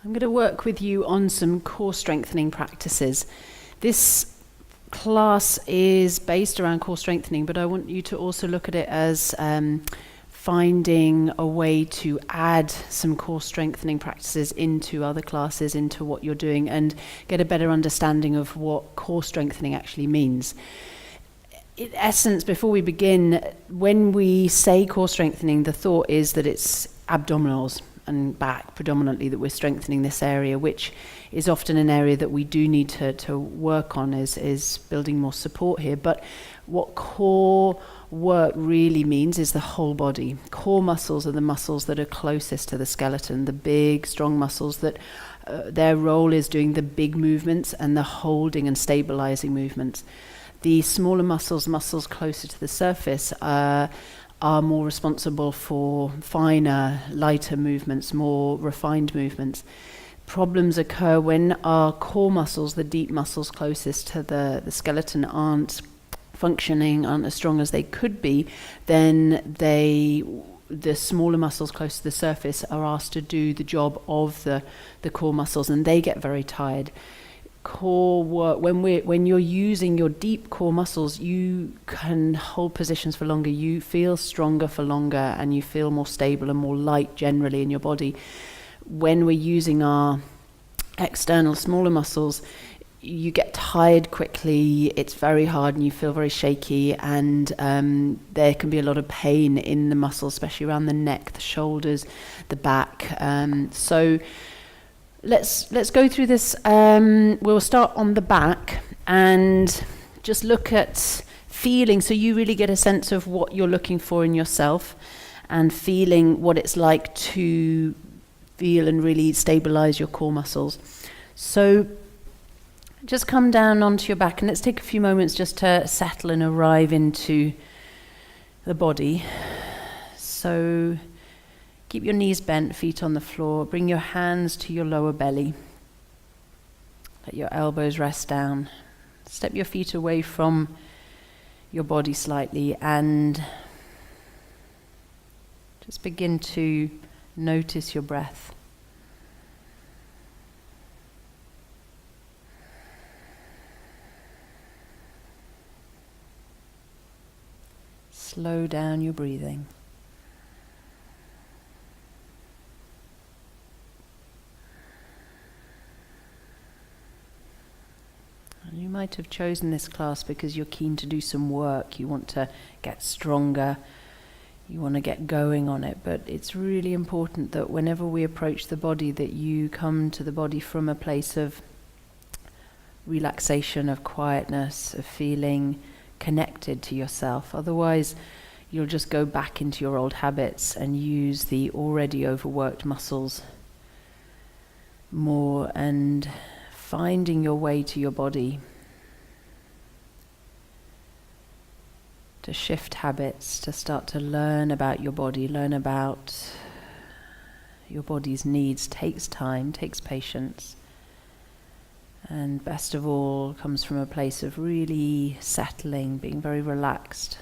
I'm going to work with you on some core strengthening practices. This class is based around core strengthening, but I want you to also look at it as finding a way to add some core strengthening practices into other classes, into what you're doing, and get a better understanding of what core strengthening actually means. In essence, before we begin, when we say core strengthening, the thought is that it's abdominals and back predominantly, that we're strengthening this area, which is often an area that we do need to work on, is building more support here. But what core work really means is the whole body. Core muscles are the muscles that are closest to the skeleton, the big, strong muscles that their role is doing the big movements and the holding and stabilizing movements. The smaller muscles closer to the surface, are more responsible for finer, lighter movements, more refined movements. Problems occur when our core muscles, the deep muscles closest to the skeleton, aren't functioning, aren't as strong as they could be. Then the smaller muscles close to the surface are asked to do the job of the core muscles, and they get very tired. Core work, when you're using your deep core muscles, you can hold positions for longer, you feel stronger for longer, and you feel more stable and more light generally in your body. When we're using our external smaller muscles, you get tired quickly, it's very hard, and you feel very shaky, and there can be a lot of pain in the muscles, especially around the neck, the shoulders, the back. So let's go through this. We'll start on the back and just look at feeling, so you really get a sense of what you're looking for in yourself, and feeling what it's like to feel and really stabilize your core muscles. So just come down onto your back, and let's take a few moments just to settle and arrive into the body. So keep your knees bent, feet on the floor. Bring your hands to your lower belly. Let your elbows rest down. Step your feet away from your body slightly, and just begin to notice your breath. Slow down your breathing. You might have chosen this class because you're keen to do some work, you want to get stronger, you want to get going on it, but it's really important that whenever we approach the body, that you come to the body from a place of relaxation, of quietness, of feeling connected to yourself. Otherwise, you'll just go back into your old habits and use the already overworked muscles more, and finding your way to your body, to shift habits, to start to learn about your body, learn about your body's needs, takes time, takes patience, and best of all comes from a place of really settling, being very relaxed.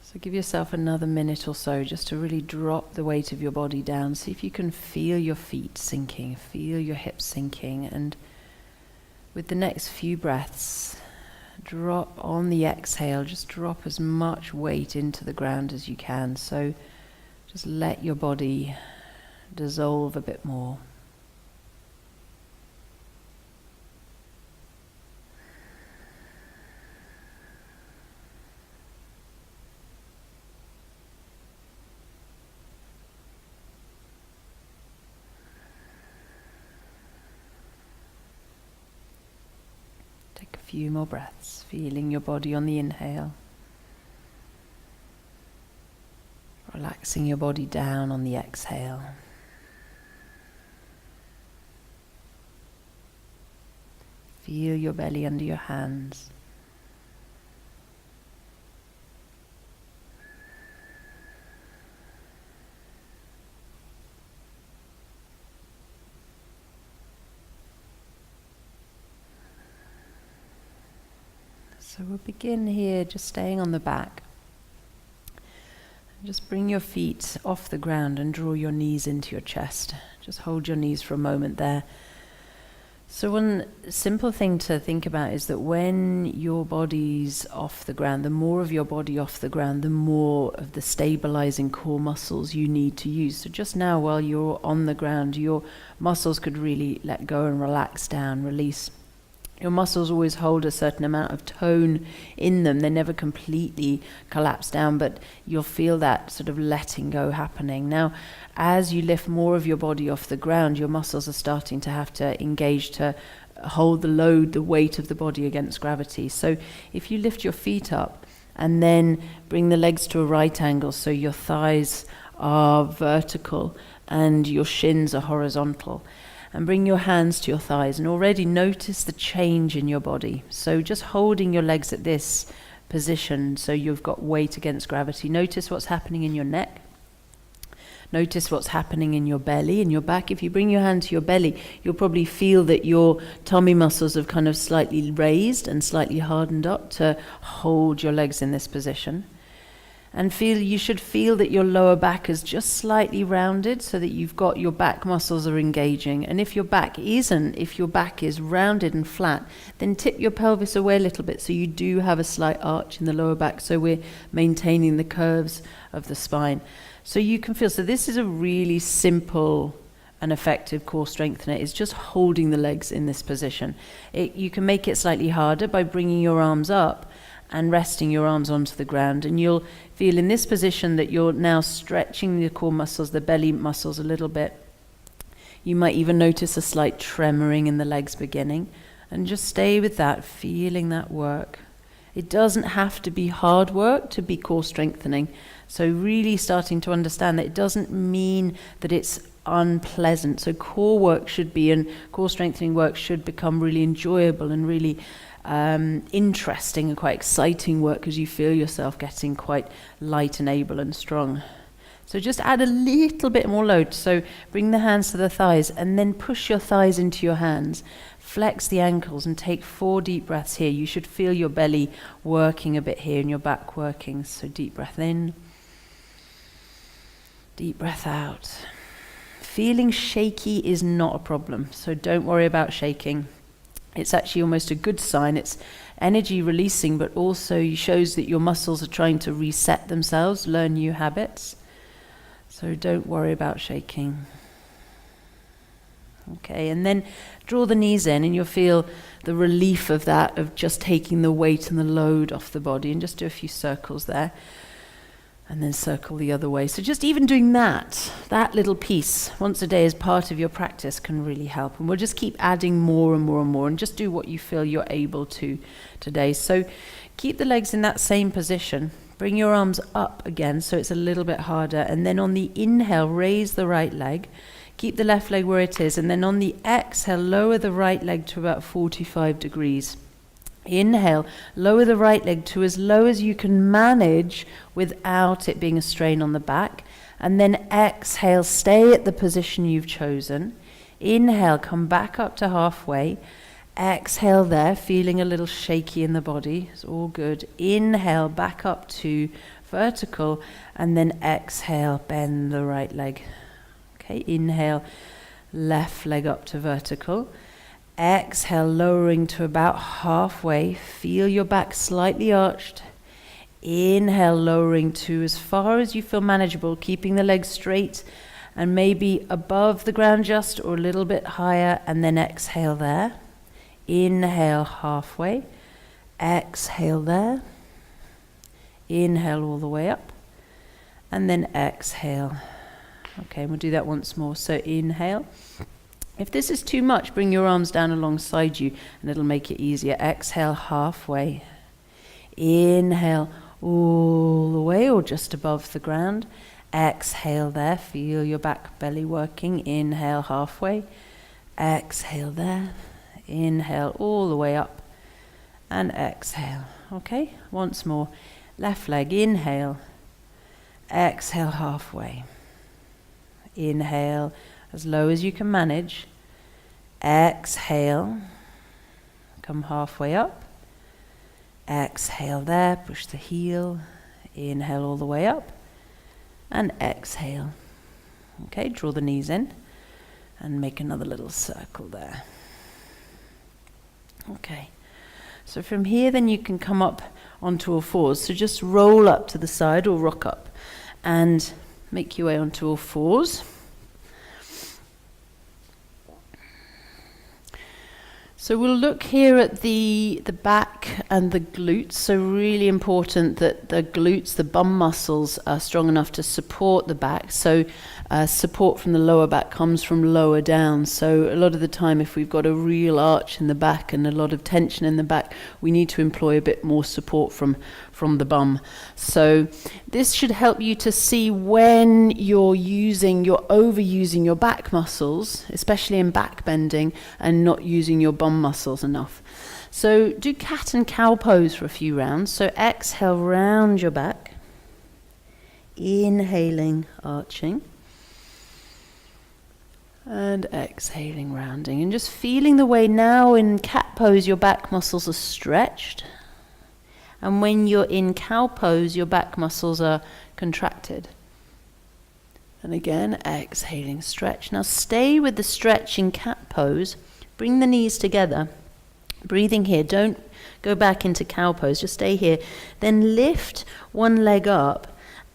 So give yourself another minute or so just to really drop the weight of your body down. See if you can feel your feet sinking, feel your hips sinking, and with the next few breaths, drop on the exhale, just drop as much weight into the ground as you can. So just let your body dissolve a bit more. A few more breaths, feeling your body on the inhale, relaxing your body down on the exhale. Feel your belly under your hands. So we'll begin here just staying on the back. Just bring your feet off the ground and draw your knees into your chest. Just hold your knees for a moment there. So one simple thing to think about is that when your body's off the ground, the more of your body off the ground, the more of the stabilizing core muscles you need to use. So just now while you're on the ground, your muscles could really let go and relax down, release. Your muscles always hold a certain amount of tone in them. They never completely collapse down, but you'll feel that sort of letting go happening. Now, as you lift more of your body off the ground, your muscles are starting to have to engage to hold the load, the weight of the body against gravity. So if you lift your feet up and then bring the legs to a right angle so your thighs are vertical and your shins are horizontal, and bring your hands to your thighs and already notice the change in your body. So just holding your legs at this position so you've got weight against gravity. Notice what's happening in your neck. Notice what's happening in your belly, in your back. If you bring your hand to your belly, you'll probably feel that your tummy muscles have kind of slightly raised and slightly hardened up to hold your legs in this position. And you should feel that your lower back is just slightly rounded so that you've got your back muscles are engaging. And if your back isn't, if your back is rounded and flat, then tip your pelvis away a little bit so you do have a slight arch in the lower back, so we're maintaining the curves of the spine. So you can feel, so this is a really simple and effective core strengthener. It's just holding the legs in this position. You can make it slightly harder by bringing your arms up and resting your arms onto the ground, and you'll feel in this position that you're now stretching the core muscles, the belly muscles a little bit. You might even notice a slight tremoring in the legs beginning, and just stay with that, feeling that work. It doesn't have to be hard work to be core strengthening, so really starting to understand that it doesn't mean that it's unpleasant. So core work should be, and core strengthening work should become really enjoyable and really interesting and quite exciting work because you feel yourself getting quite light and able and strong. So just add a little bit more load. So bring the hands to the thighs and then push your thighs into your hands. Flex the ankles and take 4 deep breaths here. You should feel your belly working a bit here and your back working. So deep breath in, deep breath out. Feeling shaky is not a problem, so don't worry about shaking. It's actually almost a good sign. It's energy releasing, but also shows that your muscles are trying to reset themselves, learn new habits. So don't worry about shaking. Okay, and then draw the knees in and you'll feel the relief of that, of just taking the weight and the load off the body, and just do a few circles there. And then circle the other way. So just even doing that little piece once a day as part of your practice can really help. And we'll just keep adding more and more and more, and just do what you feel you're able to today. So keep the legs in that same position. Bring your arms up again so it's a little bit harder. And then on the inhale, raise the right leg. Keep the left leg where it is. And then on the exhale, lower the right leg to about 45 degrees. Inhale, lower the right leg to as low as you can manage without it being a strain on the back. And then exhale, stay at the position you've chosen. Inhale, come back up to halfway. Exhale there, feeling a little shaky in the body. It's all good. Inhale, back up to vertical. And then exhale, bend the right leg. Okay, inhale, left leg up to vertical. Exhale, lowering to about halfway. Feel your back slightly arched. Inhale, lowering to as far as you feel manageable, keeping the legs straight and maybe above the ground just, or a little bit higher. And then exhale there. Inhale, halfway. Exhale there. Inhale all the way up. And then exhale. Okay, we'll do that once more. So inhale. If this is too much, bring your arms down alongside you and it'll make it easier. Exhale, halfway. Inhale, all the way or just above the ground. Exhale there, feel your back belly working. Inhale, halfway. Exhale there. Inhale, all the way up. And exhale. Okay, once more. Left leg, inhale. Exhale, halfway. Inhale, as low as you can manage. Exhale, come halfway up. Exhale there, push the heel. Inhale all the way up. And exhale. Okay, draw the knees in and make another little circle there. Okay, so from here then you can come up onto all fours. So just roll up to the side or rock up and make your way onto all fours. So we'll look here at the back and the glutes. So really important that the glutes, the bum muscles, are strong enough to support the back. So support from the lower back comes from lower down. So a lot of the time if we've got a real arch in the back and a lot of tension in the back, we need to employ a bit more support from the bum. So this should help you to see when you're overusing your back muscles, especially in back bending, and not using your bum muscles enough. So do cat and cow pose for a few rounds. So exhale, round your back. Inhaling, arching. And exhaling, rounding. And just feeling the way now in cat pose, your back muscles are stretched. And when you're in cow pose, your back muscles are contracted. And again, exhaling, stretch. Now stay with the stretch in cat pose. Bring the knees together. Breathing here. Don't go back into cow pose. Just stay here. Then lift one leg up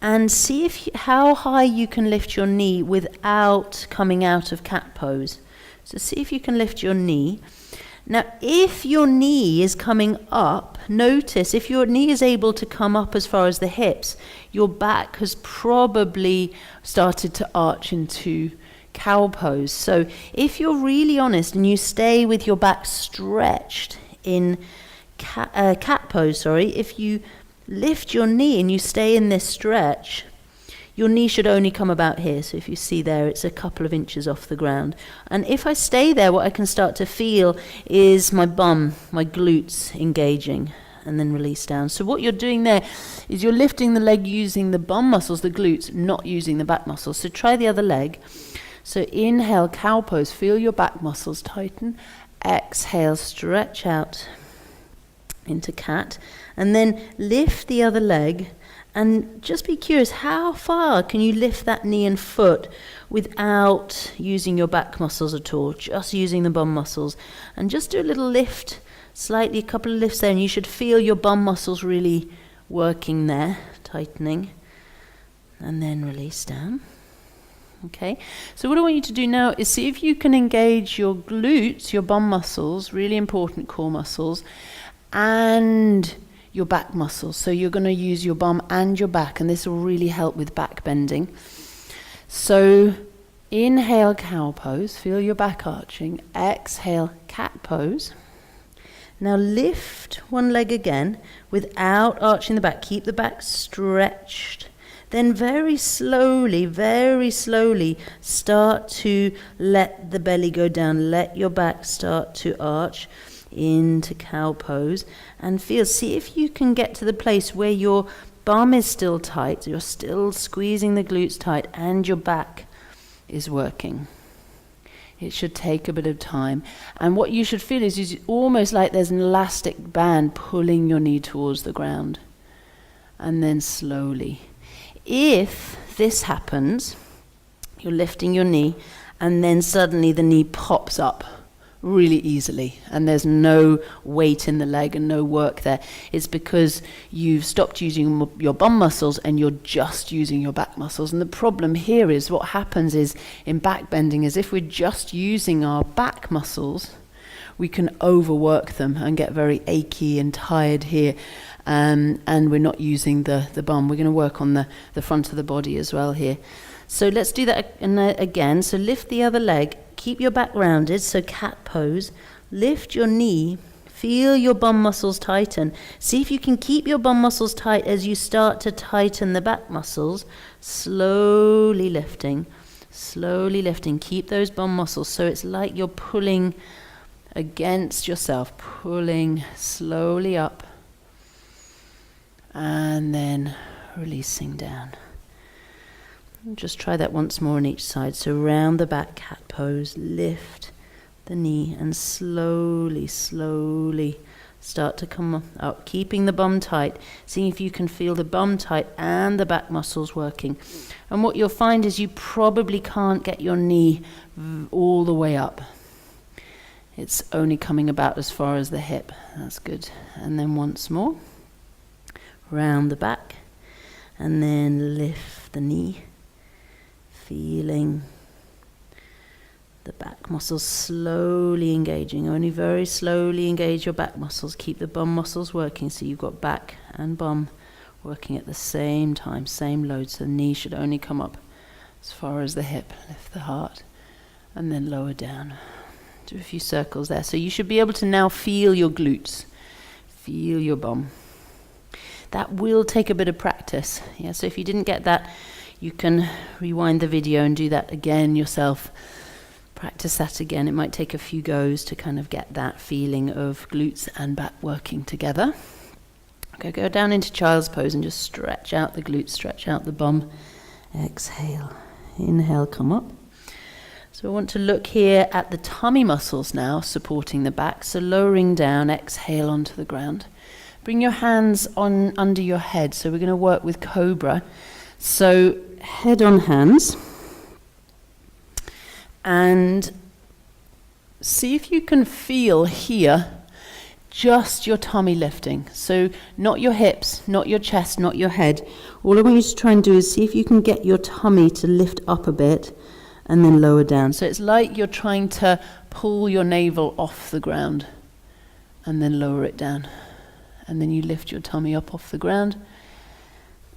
and see how high you can lift your knee without coming out of cat pose. So see if you can lift your knee. Now, if your knee is coming up, notice if your knee is able to come up as far as the hips, your back has probably started to arch into cow pose. So if you're really honest and you stay with your back stretched in cat pose, if you lift your knee and you stay in this stretch, your knee should only come about here. So if you see there, it's a couple of inches off the ground. And if I stay there, what I can start to feel is my bum, my glutes engaging, and then release down. So what you're doing there is you're lifting the leg using the bum muscles, the glutes, not using the back muscles. So try the other leg. So inhale, cow pose, feel your back muscles tighten. Exhale, stretch out into cat. And then lift the other leg. And just be curious, how far can you lift that knee and foot without using your back muscles at all, just using the bum muscles? And just do a little lift, slightly, a couple of lifts there, and you should feel your bum muscles really working there, tightening. And then release down. Okay, so what I want you to do now is see if you can engage your glutes, your bum muscles, really important core muscles, and your back muscles. So you're going to use your bum and your back, and this will really help with back bending. So inhale, cow pose, feel your back arching. Exhale, cat pose. Now lift one leg again without arching the back. Keep the back stretched. Then very slowly start to let the belly go down. Let your back start to arch into cow pose, and see if you can get to the place where your bum is still tight, you're still squeezing the glutes tight, and your back is working. It should take a bit of time, and what you should feel is almost like there's an elastic band pulling your knee towards the ground, and then slowly. If this happens, you're lifting your knee, and then suddenly the knee pops up really easily, and there's no weight in the leg and no work there. It's because you've stopped using your bum muscles and you're just using your back muscles. And the problem here is what happens is in back bending is if we're just using our back muscles, we can overwork them and get very achy and tired here, and we're not using the bum. We're going to work on the front of the body as well here. So let's do that again. So lift the other leg. Keep your back rounded, so cat pose. Lift your knee. Feel your bum muscles tighten. See if you can keep your bum muscles tight as you start to tighten the back muscles. Slowly lifting. Keep those bum muscles. So it's like you're pulling against yourself. Pulling slowly up. And then releasing down. Just try that once more on each side. So round the back, cat pose, lift the knee, and slowly start to come up, keeping the bum tight, seeing if you can feel the bum tight and the back muscles working. And what you'll find is you probably can't get your knee all the way up. It's only coming about as far as the hip. That's good. And then once more, round the back, and then lift the knee, feeling the back muscles slowly engaging. Only very slowly engage your back muscles. Keep the bum muscles working, so you've got back and bum working at the same time, same load. So the knee should only come up as far as the hip. Lift the heart and then lower down. Do a few circles there. So you should be able to now feel your glutes, feel your bum. That will take a bit of practice. Yeah, so if you didn't get that, you can rewind the video and do that again yourself. Practice that again. It might take a few goes to kind of get that feeling of glutes and back working together. Okay, go down into child's pose and just stretch out the glutes, stretch out the bum. Exhale. Inhale, come up. So I want to look here at the tummy muscles now, supporting the back. So lowering down, exhale onto the ground. Bring your hands on under your head. So we're going to work with cobra. So head on hands. And see if you can feel here just your tummy lifting. So not your hips, not your chest, not your head. All I want you to try and do is see if you can get your tummy to lift up a bit and then lower down. So it's like you're trying to pull your navel off the ground and then lower it down. And then you lift your tummy up off the ground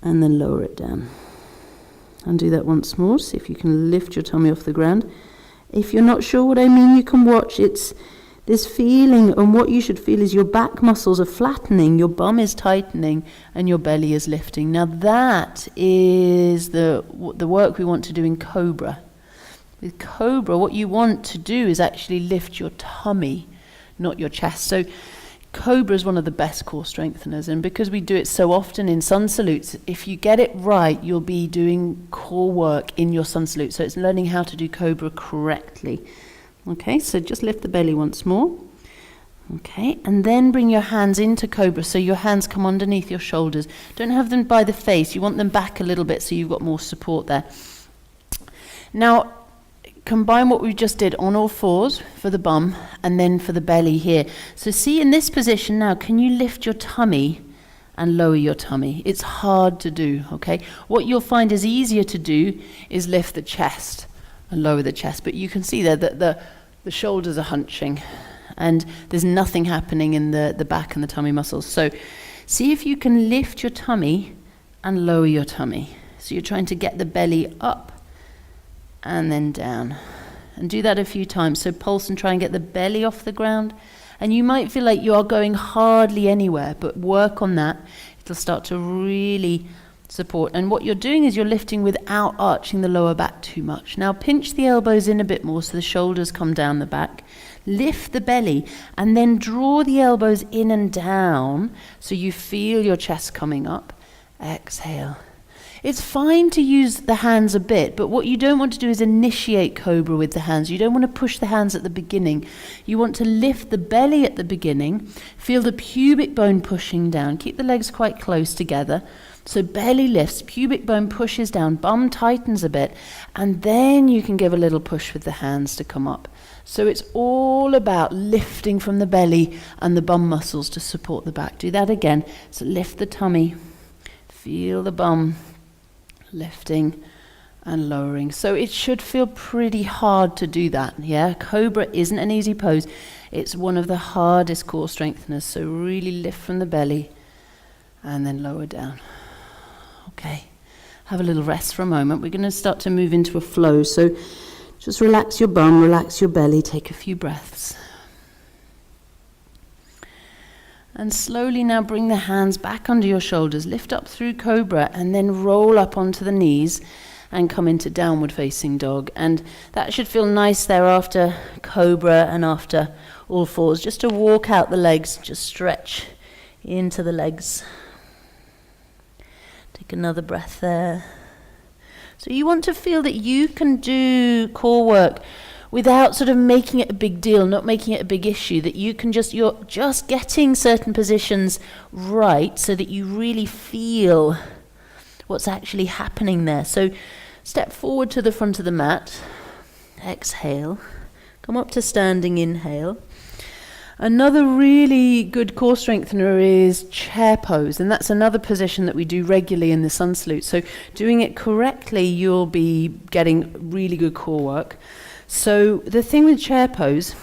and then lower it down. And do that once more. See if you can lift your tummy off the ground. If you're not sure what I mean, you can watch. It's this feeling, and what you should feel is your back muscles are flattening, your bum is tightening, and your belly is lifting. Now that is the work we want to do in cobra. With cobra, what you want to do is actually lift your tummy, not your chest. So cobra is one of the best core strengtheners, and because we do it so often in sun salutes, if you get it right, you'll be doing core work in your sun salute. So it's learning how to do cobra correctly. Okay, so just lift the belly once more. Okay, and then bring your hands into cobra, so your hands come underneath your shoulders. Don't have them by the face, you want them back a little bit so you've got more support there. Now, combine what we just did on all fours for the bum and then for the belly here. So see, in this position now, can you lift your tummy and lower your tummy? It's hard to do, okay? What you'll find is easier to do is lift the chest and lower the chest. But you can see there that the shoulders are hunching and there's nothing happening in the back and the tummy muscles. So see if you can lift your tummy and lower your tummy. So you're trying to get the belly up and then down. And do that a few times. So pulse and try and get the belly off the ground. And you might feel like you are going hardly anywhere, but work on that. It'll start to really support. And what you're doing is you're lifting without arching the lower back too much. Now pinch the elbows in a bit more so the shoulders come down the back. Lift the belly and then draw the elbows in and down so you feel your chest coming up. Exhale. It's fine to use the hands a bit, but what you don't want to do is initiate cobra with the hands. You don't want to push the hands at the beginning. You want to lift the belly at the beginning, feel the pubic bone pushing down. Keep the legs quite close together. So belly lifts, pubic bone pushes down, bum tightens a bit, and then you can give a little push with the hands to come up. So it's all about lifting from the belly and the bum muscles to support the back. Do that again. So lift the tummy, feel the bum lifting and lowering. So it should feel pretty hard to do that, yeah? Cobra isn't an easy pose. It's one of the hardest core strengtheners. So really lift from the belly and then lower down. Okay, have a little rest for a moment. We're going to start to move into a flow. So just relax your bum, relax your belly, take a few breaths. And slowly now bring the hands back under your shoulders, lift up through cobra and then roll up onto the knees and come into downward facing dog. And that should feel nice there after cobra and after all fours, just to walk out the legs, just stretch into the legs. Take another breath there. So you want to feel that you can do core work without sort of making it a big deal, not making it a big issue, that you're just getting certain positions right so that you really feel what's actually happening there. So step forward to the front of the mat, exhale, come up to standing, inhale. Another really good core strengthener is chair pose, and that's another position that we do regularly in the sun salute. So doing it correctly, you'll be getting really good core work. So the thing with chair pose,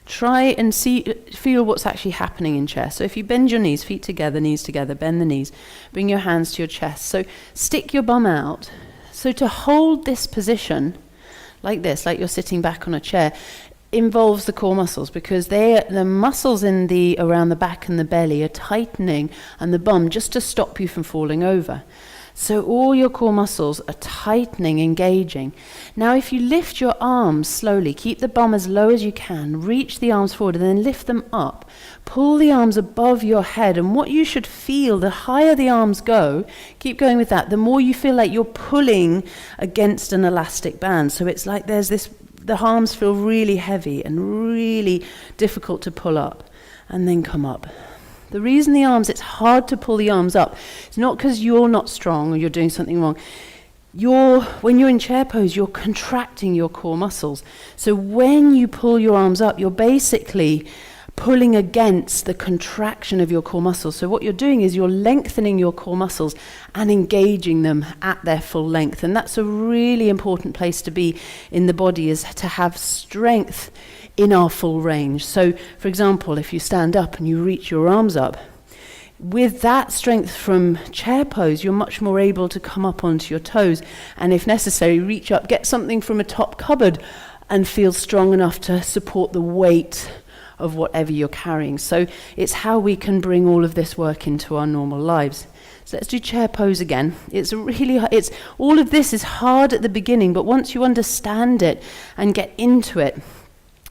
try and feel what's actually happening in chair. So if you bend your knees, feet together, bend the knees, bring your hands to your chest. So stick your bum out. So to hold this position, like this, like you're sitting back on a chair, involves the core muscles, because the muscles around the back and the belly are tightening, and the bum, just to stop you from falling over. So all your core muscles are tightening, engaging. Now if you lift your arms slowly, keep the bum as low as you can, reach the arms forward and then lift them up. Pull the arms above your head, and what you should feel, the higher the arms go, keep going with that, the more you feel like you're pulling against an elastic band. So it's like the arms feel really heavy and really difficult to pull up, and then come up. The reason it's hard to pull the arms up, it's not because you're not strong or you're doing something wrong. When you're in chair pose, you're contracting your core muscles. So when you pull your arms up, you're basically pulling against the contraction of your core muscles. So what you're doing is you're lengthening your core muscles and engaging them at their full length. And that's a really important place to be in the body, is to have strength in our full range. So for example, if you stand up and you reach your arms up, with that strength from chair pose, you're much more able to come up onto your toes, and if necessary, reach up, get something from a top cupboard and feel strong enough to support the weight of whatever you're carrying. So it's how we can bring all of this work into our normal lives. So let's do chair pose again. All of this is hard at the beginning, but once you understand it and get into it,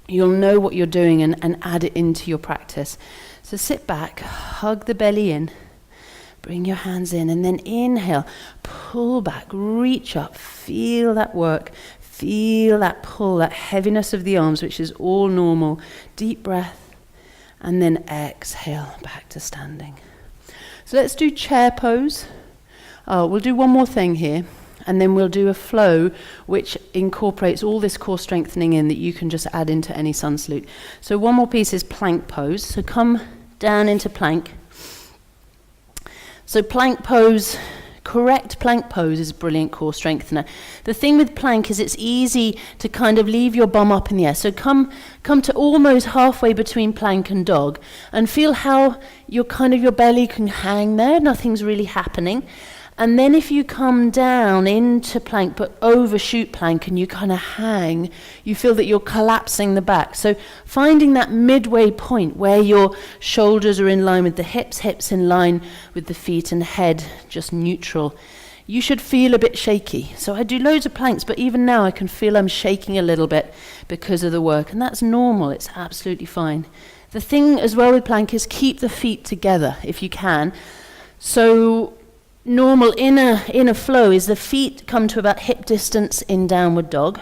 you'll know what you're doing and add it into your practice. So sit back, hug the belly in, bring your hands in, and then inhale, pull back, reach up, feel that work. Feel that pull, that heaviness of the arms, which is all normal. Deep breath, and then exhale, back to standing. So let's do chair pose. We'll do one more thing here, and then we'll do a flow which incorporates all this core strengthening in that you can just add into any sun salute. So one more piece is plank pose. So come down into plank. So plank pose, correct plank pose is a brilliant core strengthener. The thing with plank is it's easy to kind of leave your bum up in the air. So come to almost halfway between plank and dog, and feel how your belly can hang there, nothing's really happening. And then if you come down into plank but overshoot plank and you kind of hang, you feel that you're collapsing the back. So finding that midway point where your shoulders are in line with the hips in line with the feet, and head just neutral. You should feel a bit shaky. So I do loads of planks, but even now I can feel I'm shaking a little bit because of the work, and that's normal, it's absolutely fine. The thing as well with plank is keep the feet together if you can. So normal in a flow is the feet come to about hip distance in downward dog,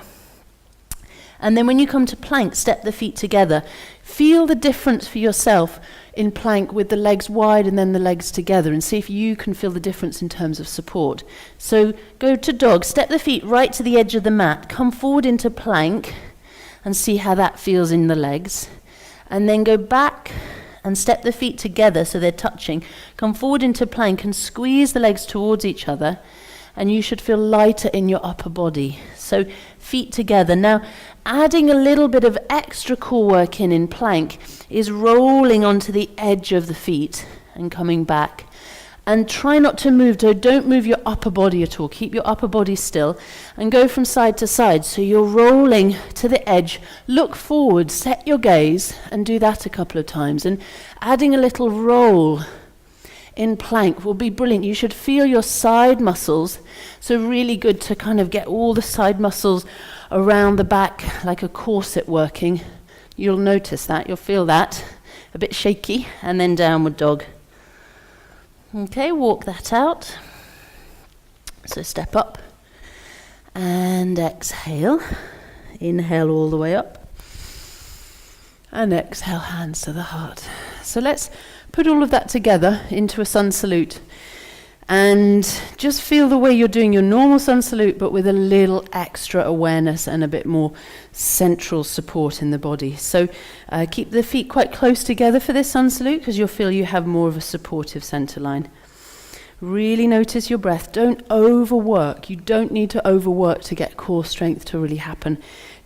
and then when you come to plank, step the feet together. Feel the difference for yourself in plank with the legs wide and then the legs together, and see if you can feel the difference in terms of support. So go to dog, step the feet right to the edge of the mat, come forward into plank and see how that feels in the legs, and then go back and step the feet together so they're touching. Come forward into plank and squeeze the legs towards each other, and you should feel lighter in your upper body. So feet together. Now, adding a little bit of extra core work in plank is rolling onto the edge of the feet and coming back. And try not to move, don't move your upper body at all. Keep your upper body still and go from side to side. So you're rolling to the edge, look forward, set your gaze, and do that a couple of times. And adding a little roll in plank will be brilliant. You should feel your side muscles. So really good to kind of get all the side muscles around the back like a corset working. You'll notice that, you'll feel that. A bit shaky, and then downward dog. Okay, walk that out. So step up and exhale. Inhale all the way up. And exhale, hands to the heart. So let's put all of that together into a sun salute. And just feel the way you're doing your normal sun salute, but with a little extra awareness and a bit more central support in the body. So keep the feet quite close together for this sun salute, because you'll feel you have more of a supportive center line. Really notice your breath. Don't overwork. You don't need to overwork to get core strength to really happen.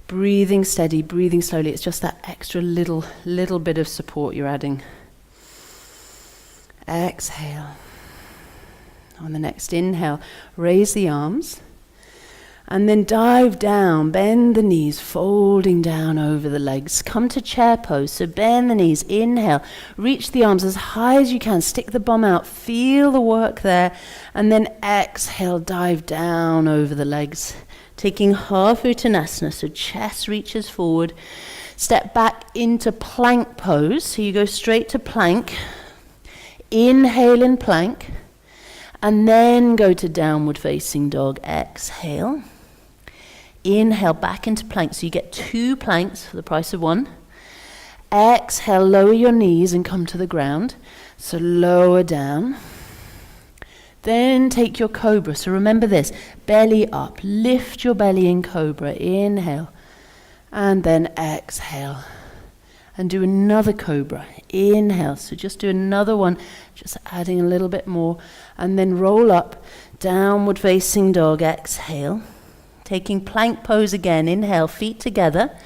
Breathing steady, breathing slowly. It's just that extra little bit of support you're adding. Exhale. On the next inhale, raise the arms. And then dive down, bend the knees, folding down over the legs. Come to chair pose, so bend the knees, inhale. Reach the arms as high as you can, stick the bum out, feel the work there. And then exhale, dive down over the legs. Taking half Uttanasana, so chest reaches forward. Step back into plank pose, so you go straight to plank. Inhale in plank. And then go to downward facing dog. Exhale. Inhale back into plank. So you get 2 planks for the price of 1. Exhale, lower your knees and come to the ground. So lower down. Then take your cobra. So remember this. Belly up. Lift your belly in cobra. Inhale. And then exhale. And do another cobra. Inhale. So just do another one. Just adding a little bit more. And then roll up. Downward facing dog. Exhale. Taking plank pose again. Inhale. Feet together.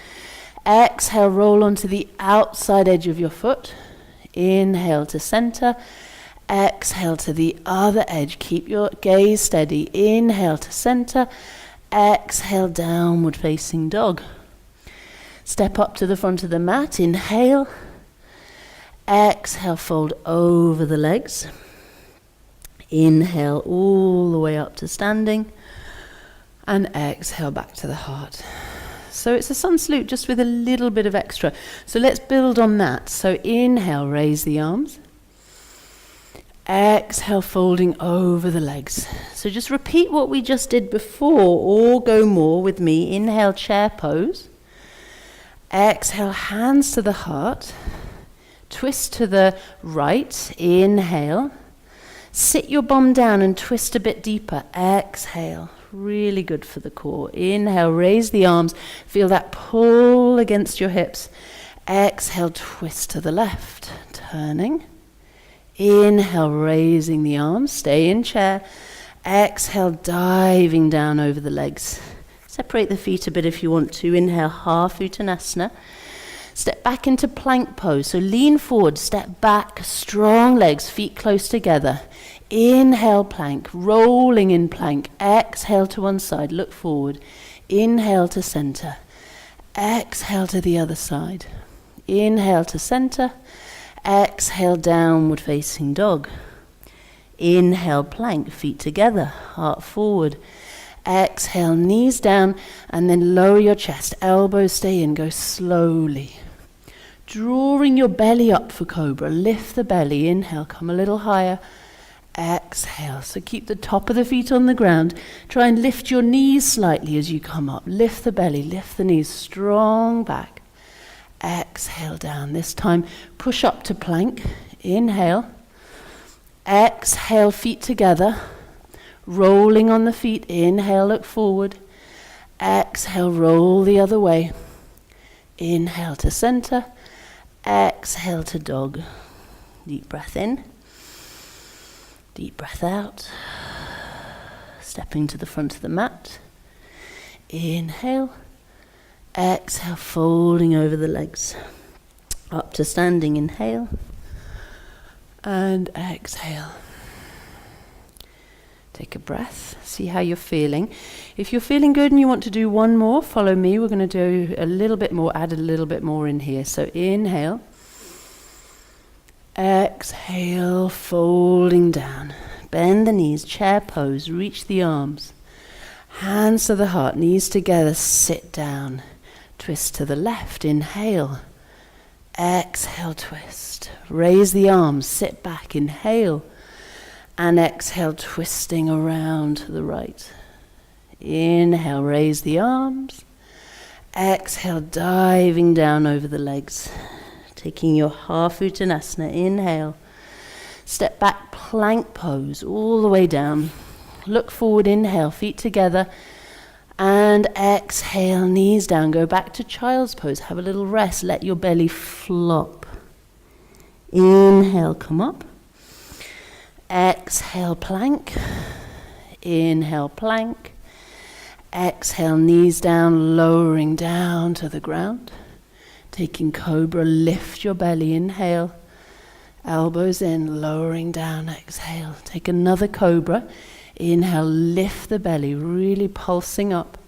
Exhale. Roll onto the outside edge of your foot. Inhale to center. Exhale to the other edge. Keep your gaze steady. Inhale to center. Exhale. Downward facing dog. Step up to the front of the mat. Inhale. Exhale, fold over the legs. Inhale all the way up to standing. And exhale back to the heart. So it's a sun salute just with a little bit of extra. So let's build on that. So inhale, raise the arms. Exhale, folding over the legs. So just repeat what we just did before, or go more with me. Inhale, chair pose. Exhale, hands to the heart. Twist to the right. Inhale. Sit your bum down and twist a bit deeper. Exhale. Really good for the core. Inhale, raise the arms. Feel that pull against your hips. Exhale, twist to the left. Turning. Inhale, raising the arms. Stay in chair. Exhale, diving down over the legs. Separate the feet a bit if you want to. Inhale, half Uttanasana. Step back into plank pose. So lean forward, step back, strong legs, feet close together. Inhale, plank, rolling in plank. Exhale to one side, look forward. Inhale to center. Exhale to the other side. Inhale to center. Exhale, downward facing dog. Inhale, plank, feet together, heart forward. Exhale, knees down, and then lower your chest. Elbows stay in, go slowly. Drawing your belly up for cobra. Lift the belly. Inhale, come a little higher. Exhale. So keep the top of the feet on the ground. Try and lift your knees slightly as you come up. Lift the belly, lift the knees, strong back. Exhale down. This time, push up to plank. Inhale. Exhale, feet together. Rolling on the feet. Inhale, look forward. Exhale, roll the other way. Inhale to center. Exhale to dog. Deep breath in. Deep breath out. Stepping to the front of the mat. Inhale. Exhale, folding over the legs. Up to standing. Inhale. And exhale. Take a breath, see how you're feeling. If you're feeling good and you want to do one more, follow me. We're going to do a little bit more, add a little bit more in here. So inhale. Exhale, folding down. Bend the knees, chair pose, reach the arms. Hands to the heart, knees together, sit down. Twist to the left, inhale. Exhale, twist. Raise the arms, sit back, inhale. And exhale, twisting around to the right. Inhale, raise the arms. Exhale, diving down over the legs. Taking your half Uttanasana. Inhale. Step back, plank pose, all the way down. Look forward, inhale, feet together. And exhale, knees down. Go back to child's pose. Have a little rest. Let your belly flop. Inhale, come up. Exhale, plank. Inhale, plank. Exhale, knees down, lowering down to the ground. Taking cobra, lift your belly. Inhale. Elbows in, lowering down. Exhale. Take another cobra. Inhale, lift the belly, really pulsing up.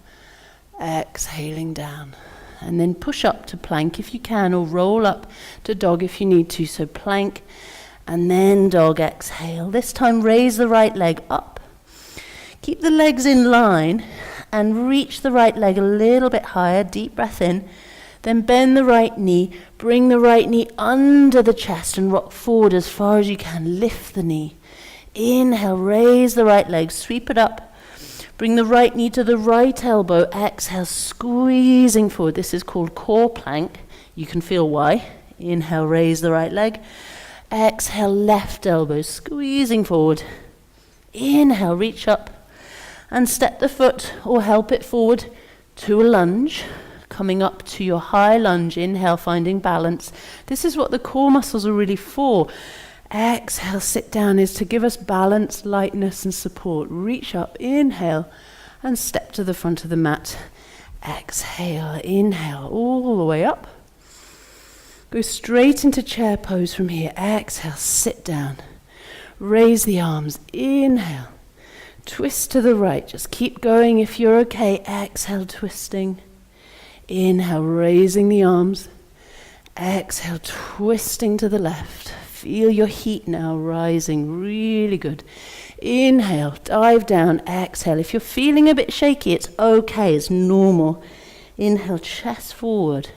Exhaling down. And then push up to plank if you can, or roll up to dog if you need to. So plank, and then dog. Exhale. This time raise the right leg up. Keep the legs in line and reach the right leg a little bit higher. Deep breath in. Then bend the right knee. Bring the right knee under the chest and rock forward as far as you can. Lift the knee. Inhale, raise the right leg, sweep it up. Bring the right knee to the right elbow. Exhale, squeezing forward. This is called core plank. You can feel why. Inhale, raise the right leg. Exhale, left elbow, squeezing forward. Inhale, reach up and step the foot or help it forward to a lunge. Coming up to your high lunge. Inhale, finding balance. This is what the core muscles are really for. Exhale, sit down is to give us balance, lightness and support. Reach up, inhale, and step to the front of the mat. Exhale, inhale, all the way up. Go straight into chair pose from here. Exhale, sit down. Raise the arms, inhale. Twist to the right, just keep going if you're okay. Exhale, twisting. Inhale, raising the arms. Exhale, twisting to the left. Feel your heat now rising, really good. Inhale, dive down, exhale. If you're feeling a bit shaky, it's okay, it's normal. Inhale, chest forward.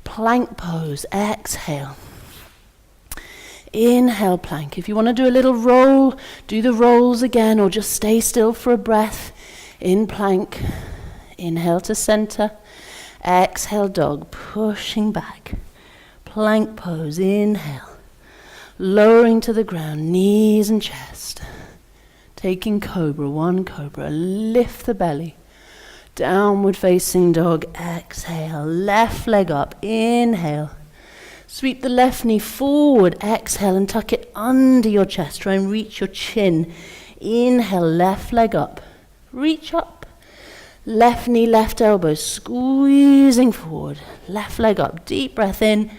Plank pose, exhale. Inhale, plank. If you want to do a little roll, do the rolls again, or just stay still for a breath. In plank, inhale to center. Exhale, dog, pushing back. Plank pose, inhale. Lowering to the ground, knees and chest. Taking cobra, one cobra. Lift the belly. Downward facing dog. Exhale. Left leg up. Inhale. Sweep the left knee forward. Exhale and tuck it under your chest. Try and reach your chin. Inhale. Left leg up. Reach up. Left knee, left elbow. Squeezing forward. Left leg up. Deep breath in.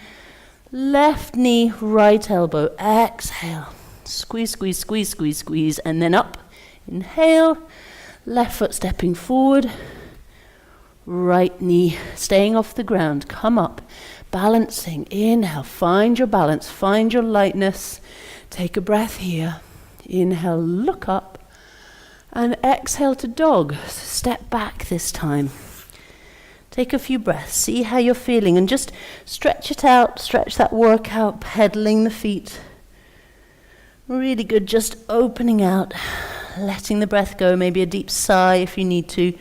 Left knee, right elbow. Exhale. Squeeze, squeeze, squeeze, squeeze, squeeze. And then up. Inhale. Left foot stepping forward. Right knee staying off the ground. Come up. Balancing. Inhale. Find your balance. Find your lightness. Take a breath here. Inhale. Look up. And exhale to dog. So step back this time. Take a few breaths, see how you're feeling, and just stretch it out, stretch that workout, pedaling the feet. Really good, just opening out, letting the breath go, maybe a deep sigh if you need to.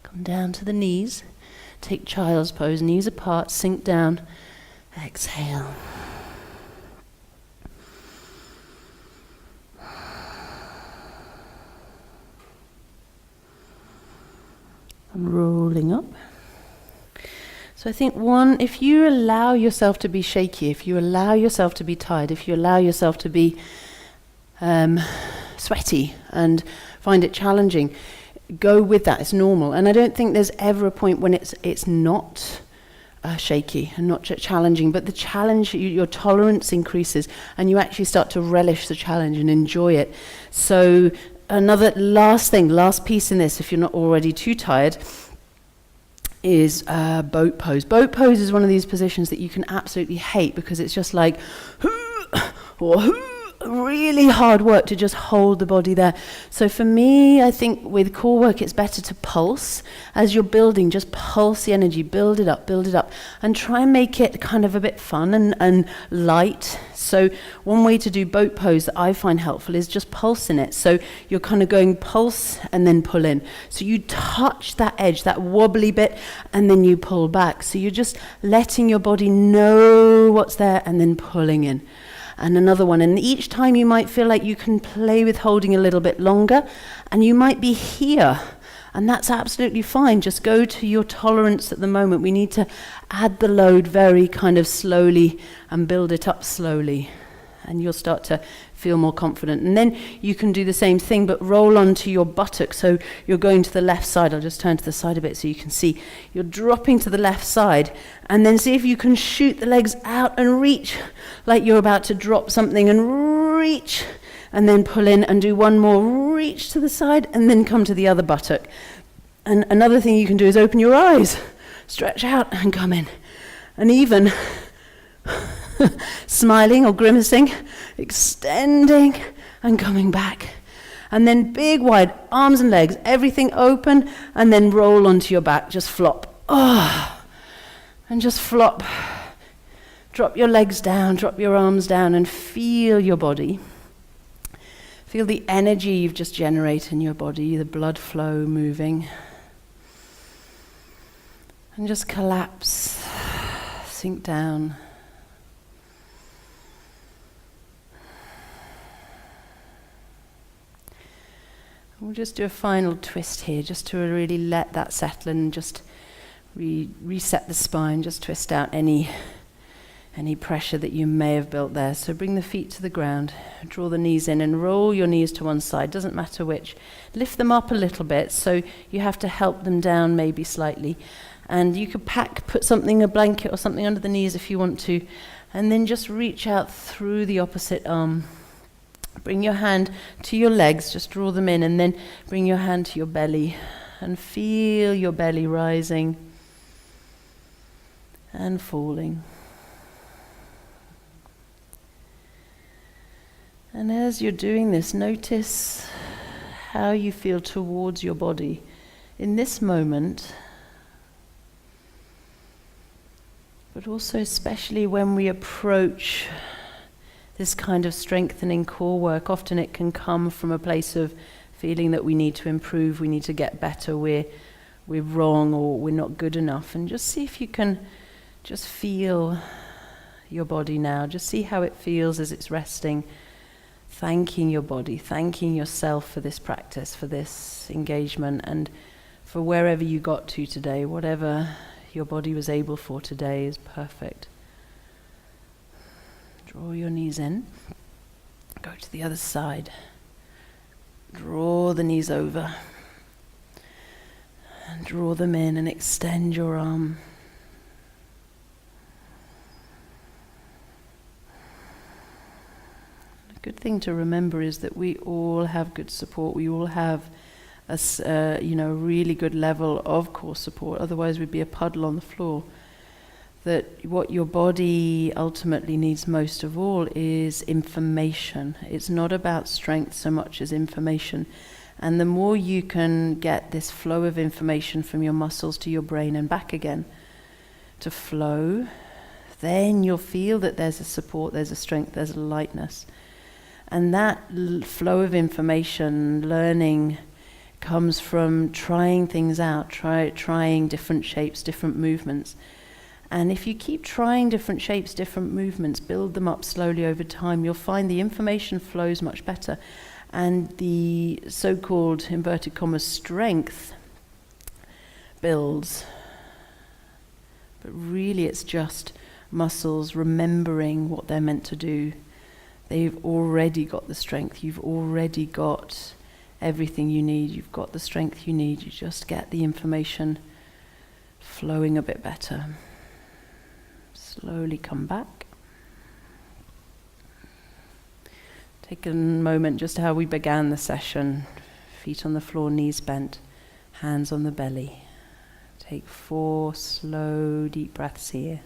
Come down to the knees, take child's pose, knees apart, sink down, exhale. And rolling up. So I think if you allow yourself to be shaky, if you allow yourself to be tired, if you allow yourself to be sweaty and find it challenging, go with that. It's normal. And I don't think there's ever a point when it's not shaky and not challenging, but the challenge, your tolerance increases and you actually start to relish the challenge and enjoy it. So another last piece in this, if you're not already too tired, is boat pose. Boat pose is one of these positions that you can absolutely hate because it's just like, really hard work to just hold the body there. So for me, I think with core work, it's better to pulse. As you're building, just pulse the energy, build it up, and try and make it kind of a bit fun and light. So one way to do boat pose that I find helpful is just pulsing it. So you're kind of going pulse and then pull in. So you touch that edge, that wobbly bit, and then you pull back. So you're just letting your body know what's there and then pulling in. And another one, and each time you might feel like you can play with holding a little bit longer, and you might be here, and that's absolutely fine. Just go to your tolerance at the moment. We need to add the load very kind of slowly and build it up slowly, and you'll start to feel more confident. And then you can do the same thing, but roll onto your buttock. So you're going to the left side. I'll just turn to the side a bit so you can see. You're dropping to the left side, and then see if you can shoot the legs out and reach like you're about to drop something, and reach, and then pull in and do one more, reach to the side, and then come to the other buttock. And another thing you can do is open your eyes, stretch out and come in. And even smiling or grimacing, extending and coming back. And then big wide arms and legs, everything open, and then roll onto your back, just flop. And just flop. Drop your legs down, drop your arms down, and feel your body. Feel the energy you've just generated in your body, the blood flow moving. And just collapse, sink down. We'll just do a final twist here, just to really let that settle and just reset the spine, just twist out any pressure that you may have built there. So bring the feet to the ground, draw the knees in and roll your knees to one side, doesn't matter which. Lift them up a little bit, so you have to help them down maybe slightly. And you could put something, a blanket or something under the knees if you want to, and then just reach out through the opposite arm. Bring your hand to your legs, just draw them in, and then bring your hand to your belly and feel your belly rising and falling. And as you're doing this, notice how you feel towards your body in this moment, but also especially when we approach this kind of strengthening core work. Often it can come from a place of feeling that we need to improve, we need to get better, we're wrong or we're not good enough. And just see if you can just feel your body now. Just see how it feels as it's resting. Thanking your body, thanking yourself for this practice, for this engagement, and for wherever you got to today. Whatever your body was able for today is perfect. Draw your knees in. Go to the other side. Draw the knees over. And draw them in and extend your arm. A good thing to remember is that we all have good support. We all have a really good level of core support. Otherwise we'd be a puddle on the floor. That what your body ultimately needs most of all is information. It's not about strength so much as information. And the more you can get this flow of information from your muscles to your brain and back again to flow, then you'll feel that there's a support, there's a strength, there's a lightness. And that flow of information, learning, comes from trying things out, trying different shapes, different movements. And if you keep trying different shapes, different movements, build them up slowly over time, you'll find the information flows much better. And the so-called, inverted commas, strength builds. But really it's just muscles remembering what they're meant to do. They've already got the strength. You've already got everything you need. You've got the strength you need. You just get the information flowing a bit better. Slowly come back. Take a moment just how we began the session. Feet on the floor, knees bent, hands on the belly. Take 4 slow, deep breaths here.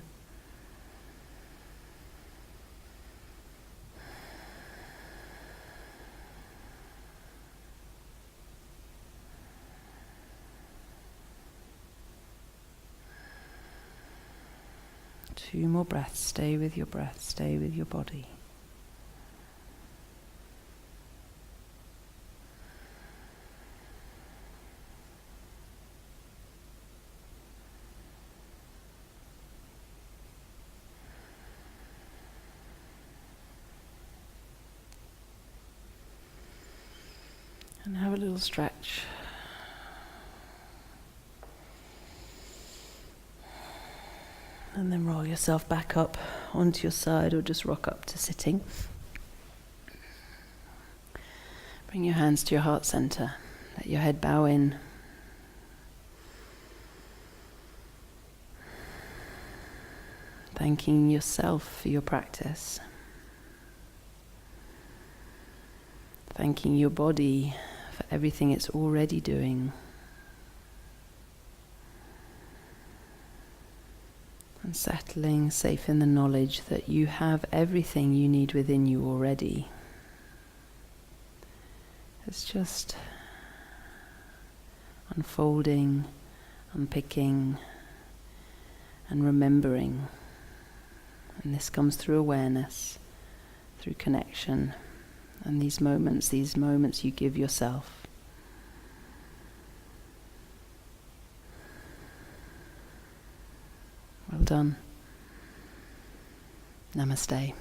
2 more breaths. Stay with your breath, stay with your body. And have a little stretch. And then roll yourself back up onto your side or just rock up to sitting. Bring your hands to your heart center. Let your head bow in. Thanking yourself for your practice. Thanking your body for everything it's already doing. And settling safe in the knowledge that you have everything you need within you already. It's just unfolding, unpicking, and remembering. And this comes through awareness, through connection, and these moments you give yourself. Well done. Namaste.